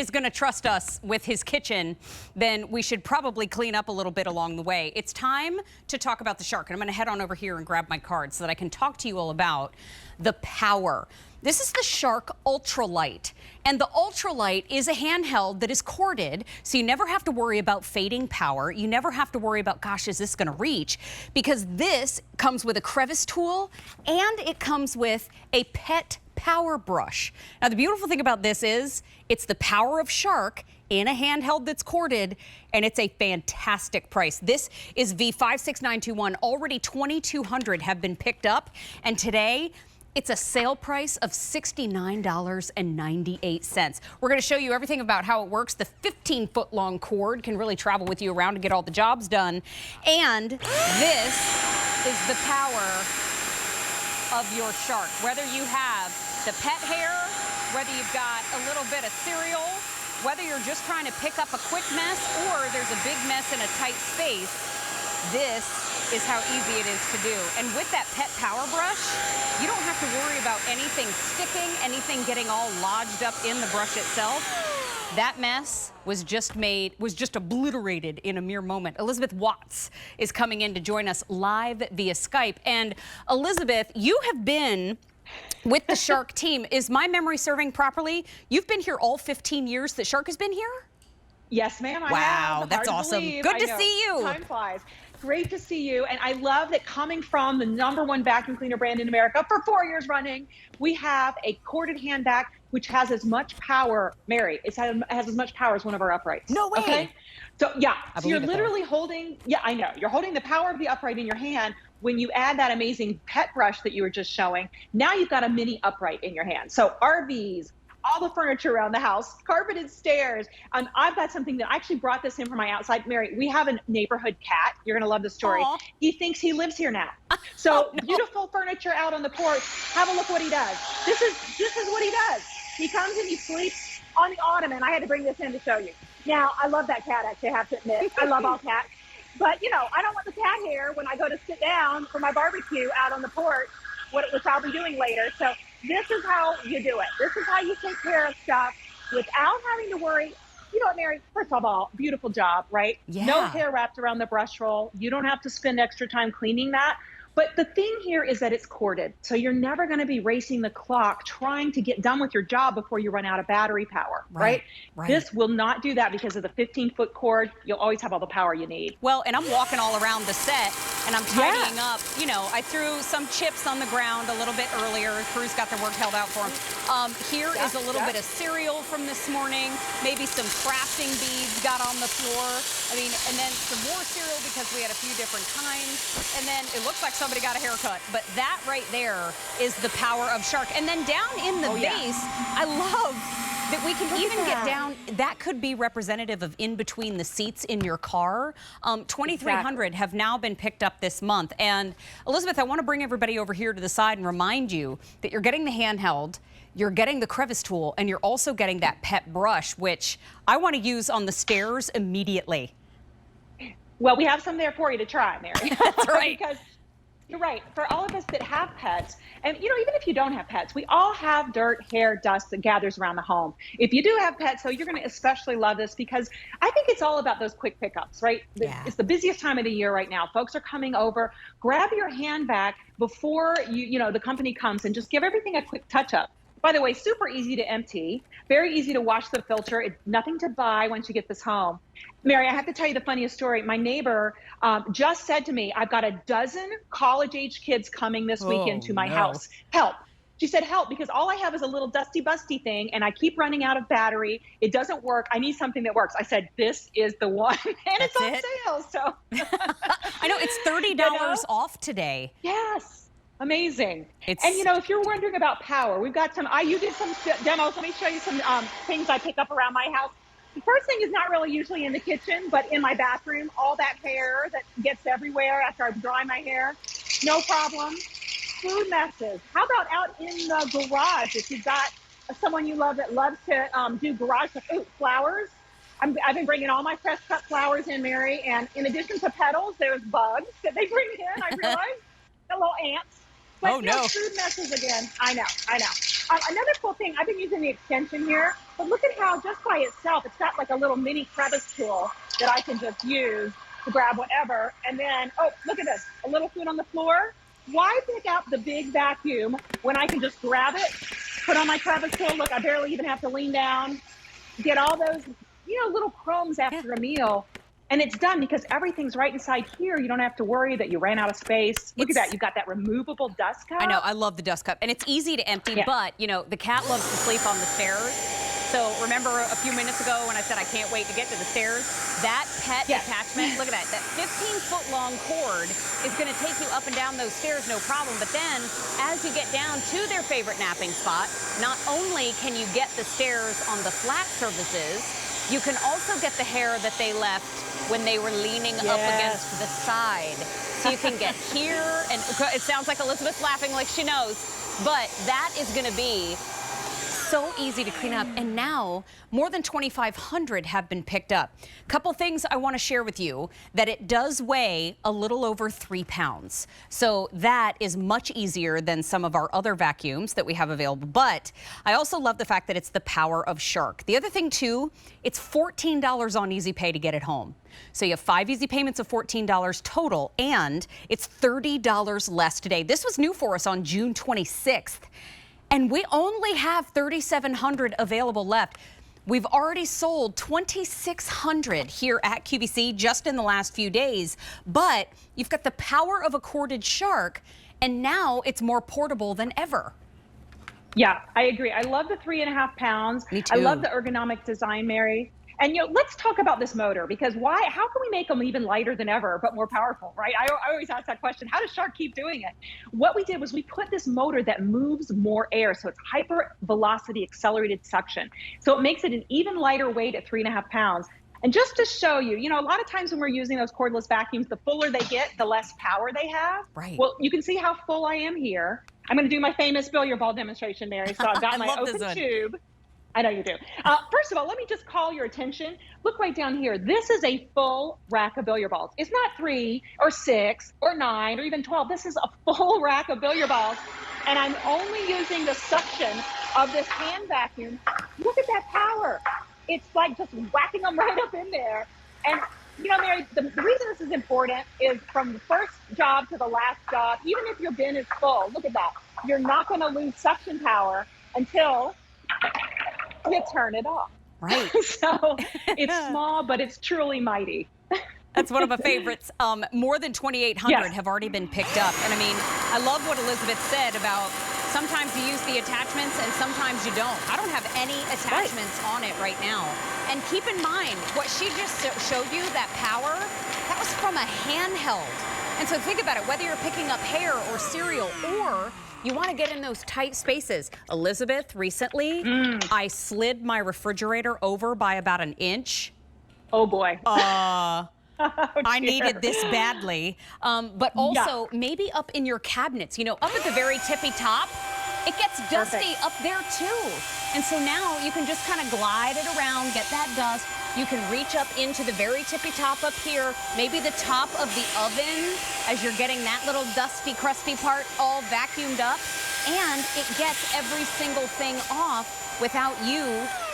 is going to trust us with his kitchen, then we should probably clean up a little bit along the way. It's time to talk about the shark, and I'm going to head on over here and grab my card so that I can talk to you all about the power. This is the Shark UltraLight, and the UltraLight is a handheld that is corded, so you never have to worry about fading power. You never have to worry about, gosh, is this going to reach? Because this comes with a crevice tool, and it comes with a pet power brush. Now, the beautiful thing about this is it's the power of Shark in a handheld that's corded, and it's a fantastic price. This is V56921. Already 2,200 have been picked up, and today it's a sale price of $69.98. We're going to show you everything about how it works. The 15-foot long cord can really travel with you around to get all the jobs done. And this is the power of your shark. Whether you have the pet hair, whether you've got a little bit of cereal, whether you're just trying to pick up a quick mess or there's a big mess in a tight space, this is how easy it is to do. And with that pet power brush, you don't have to worry about anything sticking, anything getting all lodged up in the brush itself. That mess was just obliterated in a mere moment. Elizabeth Watts is coming in to join us live via Skype. And Elizabeth, you have been with the Shark team. Is my memory serving properly? You've been here all 15 years that Shark has been here? Yes, ma'am. Wow, that's awesome. Good to see you. Time flies. Great to see you. And I love that coming from the #1 vacuum cleaner brand in America for 4 years running, we have a corded hand vac, which has as much power, Mary, it has as much power as one of our uprights. No way. Okay? So yeah, so you're literally though. holding, yeah, I know. You're holding the power of the upright in your hand. When you add that amazing pet brush that you were just showing, now you've got a mini upright in your hand. So RVs, all the furniture around the house, carpeted stairs. I've got something that I actually brought this in from my outside. Mary, we have a neighborhood cat. You're going to love the story. Aww. He thinks he lives here now. So beautiful furniture out on the porch. Have a look what he does. This is what he does. He comes and he sleeps on the ottoman. I had to bring this in to show you. Now, I love that cat, actually, I have to admit. I love all cats. But, you know, I don't want the cat hair when I go to sit down for my barbecue out on the porch, which I'll be doing later. So this is how you do it. This is how you take care of stuff without having to worry. You know what, Mary? First of all, beautiful job, right? Yeah. No hair wrapped around the brush roll. You don't have to spend extra time cleaning that. But the thing here is that it's corded. So you're never going to be racing the clock trying to get done with your job before you run out of battery power, right? This will not do that because of the 15-foot cord. You'll always have all the power you need. Well, and I'm walking all around the set, and I'm tidying up. You know, I threw some chips on the ground a little bit earlier. Crew's got their work held out for them. Here is a little bit of cereal from this morning. Maybe some crafting beads got on the floor. I mean, and then some more cereal because we had a few different kinds. And then it looks like somebody got a haircut. But that right there is the power of Shark. And then down in the base, I love that we can even get down. That could be representative of in between the seats in your car. 2,300 have now been picked up this month. And Elizabeth, I want to bring everybody over here to the side and remind you that you're getting the handheld, you're getting the crevice tool, and you're also getting that pet brush, which I want to use on the stairs immediately. Well, we have some there for you to try, Mary. That's right. Because you're right. For all of us that have pets, and you know, even if you don't have pets, we all have dirt, hair, dust that gathers around the home. If you do have pets, so you're going to especially love this because I think it's all about those quick pickups, right? Yeah. It's the busiest time of the year right now. Folks are coming over. Grab your hand back before the company comes and just give everything a quick touch up. By the way, super easy to empty, very easy to wash the filter. It's nothing to buy once you get this home. Mary, I have to tell you the funniest story. My neighbor just said to me, I've got a dozen college-age kids coming this weekend to my house. Help. She said, help, because all I have is a little dusty busty thing, and I keep running out of battery. It doesn't work. I need something that works. I said, this is the one. And it's on sale. So I know, it's $30 off today. Yes. Amazing. And you know, if you're wondering about power, we've got some, you did some demos. Let me show you some things I pick up around my house. The first thing is not really usually in the kitchen, but in my bathroom, all that hair that gets everywhere after I dry my hair, no problem. Food messes. How about out in the garage? If you've got someone you love that loves to do garage stuff, flowers. I've been bringing all my fresh cut flowers in, Mary, and in addition to petals, there's bugs that they bring in, I realize. The little ants. But Oh, no. food messes again. I know, I know. Another cool thing, I've been using the extension here, but look at how just by itself, it's got like a little mini crevice tool that I can just use to grab whatever. And then, oh, look at this, a little food on the floor. Why pick out the big vacuum when I can just grab it, put on my crevice tool? Look, I barely even have to lean down, get all those, little crumbs after a meal. And it's done because everything's right inside here. You don't have to worry that you ran out of space. Look at that. You've got that removable dust cup. I know. I love the dust cup. And it's easy to empty, Yeah. but, the cat loves to sleep on the stairs. So remember a few minutes ago when I said I can't wait to get to the stairs? That pet attachment, look at that. That 15-foot long cord is going to take you up and down those stairs, no problem. But then as you get down to their favorite napping spot, not only can you get the stairs on the flat surfaces, you can also get the hair that they left when they were leaning up against the side. So you can get here, and it sounds like Elizabeth's laughing like she knows, but that is going to be so easy to clean up. And now more than 2,500 have been picked up. Couple things I want to share with you, that it does weigh a little over 3 pounds. So that is much easier than some of our other vacuums that we have available. But I also love the fact that it's the power of Shark. The other thing too, it's $14 on Easy Pay to get it home. So you have 5 easy payments of $14 total, and it's $30 less today. This was new for us on June 26th. And we only have 3,700 available left. We've already sold 2,600 here at QVC just in the last few days. But you've got the power of a corded Shark, and now it's more portable than ever. Yeah, I agree. I love the 3.5 pounds. Me too. I love the ergonomic design, Mary. And let's talk about this motor, because how can we make them even lighter than ever, but more powerful, right? I always ask that question. How does Shark keep doing it? What we did was we put this motor that moves more air. So it's hyper velocity accelerated suction. So it makes it an even lighter weight at 3.5 pounds. And just to show you, a lot of times when we're using those cordless vacuums, the fuller they get, the less power they have. Right. Well, you can see how full I am here. I'm going to do my famous billiard ball demonstration, Mary. So I've got my open tube. I know you do. First of all, let me just call your attention. Look right down here. This is a full rack of billiard balls. It's not 3 or 6 or 9 or even 12. This is a full rack of billiard balls. And I'm only using the suction of this hand vacuum. Look at that power. It's like just whacking them right up in there. And, Mary, the reason this is important is from the first job to the last job, even if your bin is full, look at that. You're not going to lose suction power until you turn it off. Right. So it's small, but it's truly mighty. That's one of my favorites. More than 2,800 have already been picked up. And I mean, I love what Elizabeth said about sometimes you use the attachments and sometimes you don't. I don't have any attachments on it right now. And keep in mind, what she just showed you, that power, that was from a handheld. And so think about it, whether you're picking up hair or cereal, or you want to get in those tight spaces. Elizabeth, recently, I slid my refrigerator over by about an inch. Oh, boy. I needed this badly. But also, maybe up in your cabinets, up at the very tippy top, it gets dusty up there, too. And so now you can just kind of glide it around, get that dust. You can reach up into the very tippy top up here, maybe the top of the oven as you're getting that little dusty, crusty part all vacuumed up. And it gets every single thing off without you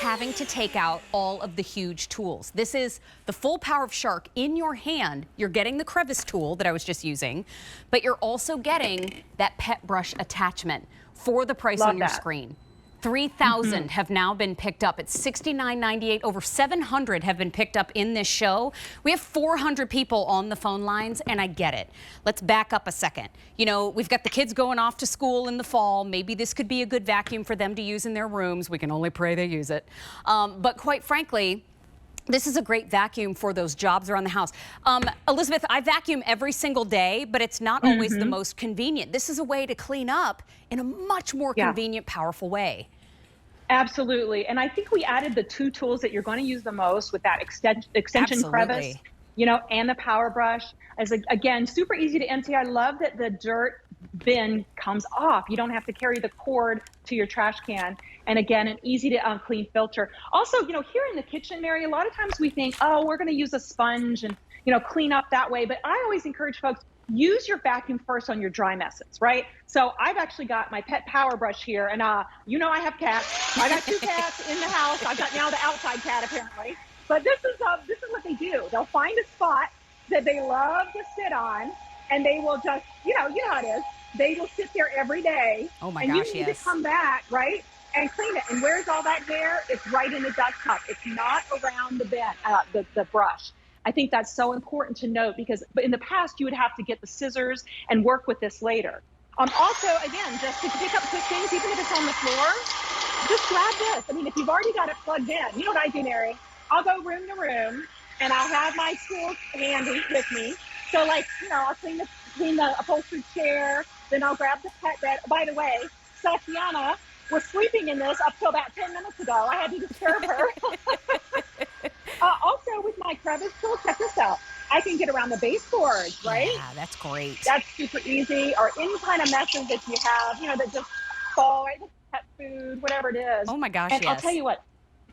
having to take out all of the huge tools. This is the full power of Shark in your hand. You're getting the crevice tool that I was just using, but you're also getting that pet brush attachment for the price on your screen. 3,000 have now been picked up. It's $69.98. Over 700 have been picked up in this show. We have 400 people on the phone lines, and I get it. Let's back up a second. We've got the kids going off to school in the fall. Maybe this could be a good vacuum for them to use in their rooms. We can only pray they use it. But quite frankly, this is a great vacuum for those jobs around the house. Elizabeth, I vacuum every single day, but it's not always the most convenient. This is a way to clean up in a much more convenient, powerful way. Absolutely. And I think we added the 2 tools that you're going to use the most with that extension crevice, and the power brush. Again, super easy to empty. I love that the dirt bin comes off. You don't have to carry the cord to your trash can. And again, an easy to clean filter. Also, here in the kitchen, Mary, a lot of times we think, oh, we're going to use a sponge and, clean up that way. But I always encourage folks, use your vacuum first on your dry messes, right? So I've actually got my pet power brush here, and you know I have cats. I got 2 cats in the house. I've got now the outside cat apparently. But this is what they do. They'll find a spot that they love to sit on, and they will just, you know how it is. They will sit there every day. Oh my and gosh, you need yes. to come back, right, and clean it. And where's all that hair? It's right in the dust cup. It's not around the brush. I think that's so important to note because in the past you would have to get the scissors and work with this later. Also, again, just to pick up quick things, even if it's on the floor, just grab this. I mean, if you've already got it plugged in, you know what I do, Mary? I'll go room to room and I'll have my tools handy with me. So like, you know, I'll clean the upholstered chair, then I'll grab the pet bed. By the way, Satiana was sleeping in this up till about 10 minutes ago. I had to disturb her. Also, with my crevice tool, check this out. I can get around the baseboards, right? Yeah, that's great. That's super easy. Or any kind of messes that you have, you know, that just fall, right? Pet food, whatever it is. Oh my gosh, and yes. I'll tell you what,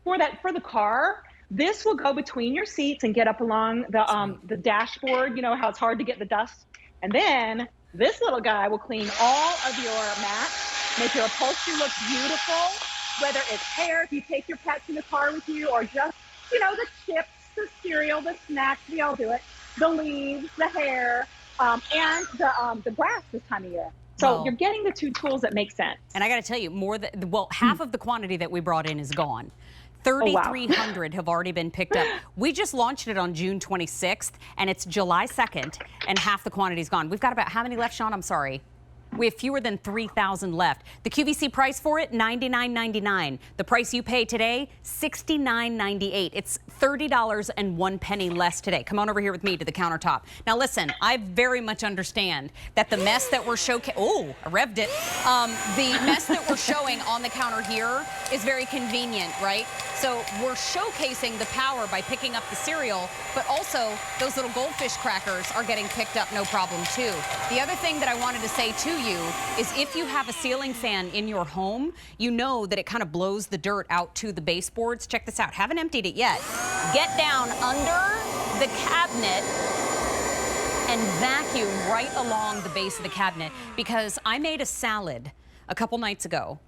for the car, this will go between your seats and get up along the dashboard. You know how it's hard to get the dust. And then this little guy will clean all of your mats, make your upholstery look beautiful. Whether it's hair, if you take your pets in the car with you, or just, you know, the chips, the cereal, the snacks, we all do it. The leaves, the hair, and the grass this time of year. So you're getting the 2 tools that make sense. And I got to tell you, half of the quantity that we brought in is gone. 3,300 have already been picked up. We just launched it on June 26th, and it's July 2nd, and half the quantity's gone. We've got about how many left, Sean? I'm sorry. We have fewer than 3,000 left. The QVC price for it, $99.99. The price you pay today, $69.98. It's $30.01 less today. Come on over here with me to the countertop. Now listen, I very much understand that the mess that we're showcasing, oh, I revved it. The mess that we're showing on the counter here is very convenient, right? So we're showcasing the power by picking up the cereal, but also those little goldfish crackers are getting picked up no problem too. The other thing that I wanted to say to you is if you have a ceiling fan in your home, you know that it kind of blows the dirt out to the baseboards. Check this out. Haven't emptied it yet. Get down under the cabinet and vacuum right along the base of the cabinet, because I made a salad a couple nights ago.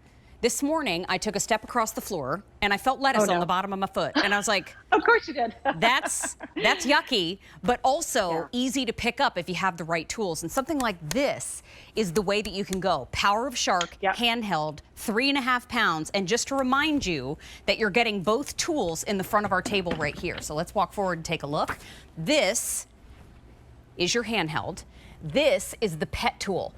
This morning, I took a step across the floor and I felt lettuce on the bottom of my foot. And I was like, of course you did. that's yucky, but also easy to pick up if you have the right tools. And something like this is the way that you can go. Power of Shark, handheld, 3.5 pounds. And just to remind you that you're getting both tools in the front of our table right here. So let's walk forward and take a look. This is your handheld. This is the pet tool.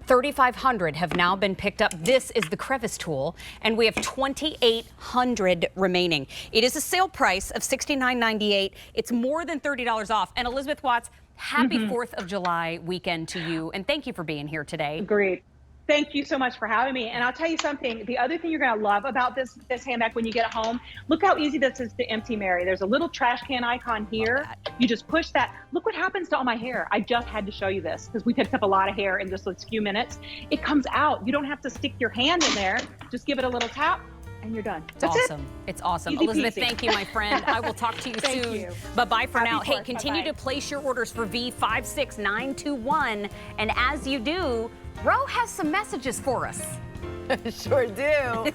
3,500 have now been picked up. This is the crevice tool, and we have 2,800 remaining. It is a sale price of $69.98. It's more than $30 off. And Elizabeth Watts, happy 4th of July weekend to you, and thank you for being here today. Agreed. Thank you so much for having me. And I'll tell you something, the other thing you're gonna love about this handbag when you get it home, look how easy this is to empty, Mary. There's a little trash can icon here. You just push that. Look what happens to all my hair. I just had to show you this because we picked up a lot of hair in just a few minutes. It comes out. You don't have to stick your hand in there. Just give it a little tap and you're done. That's awesome. it. It's awesome. Easy Elizabeth, peasy. Thank you, my friend. I will talk to you Thank soon. you. Bye-bye for now. Happy Hey, continue Bye-bye. to place your orders for V56921. And as you do, Ro has some messages for us. Sure do.